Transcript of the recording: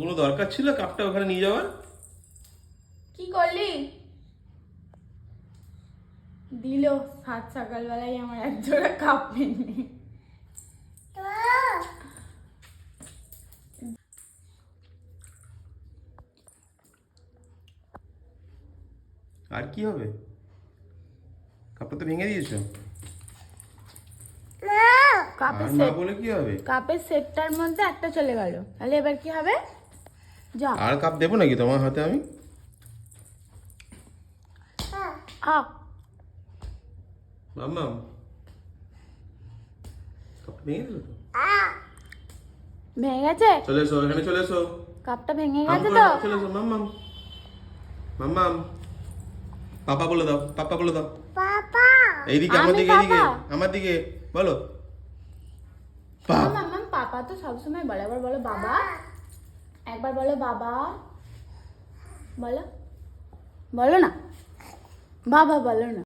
কোনো দরকার ছিল কাপটা ওখানে নিয়ে যাওয়ার? কি করলি? দিল সাত সকালবেলায় আমার এক জোড়া কাপ ভেঙে। আর কি হবে? কাপটা তো ভেঙে দিয়েছো। কাপের আর মা সেট, বলে কি হবে? কাপের সেটটার মধ্যে একটা চলে গেল, তাহলে এবার কি হবে? যা আর কাপ দেবো নাকি তোমার হাতে আমি? আ মাম্মাম, কাপটা ভেঙে দিল তো? ভেঙে গেছে? চলে এসো, এখানে চলে এসো। কাপটা ভেঙে আম গেছে করে তো? দাও, চলে এসো মাম্মাম। মাম্মাম, পাপা বলে দাও, পাপা বলে দাও। পাপা এইদিকে, আমার আমি দিকে, এইদিকে, পাপা? আমার দিকে বলো। মাম্মা পাপা তো সবসময় বলে, একবার বলো বাবা, একবার বলো বাবা, বলো, বলো না বাবা, বলো না।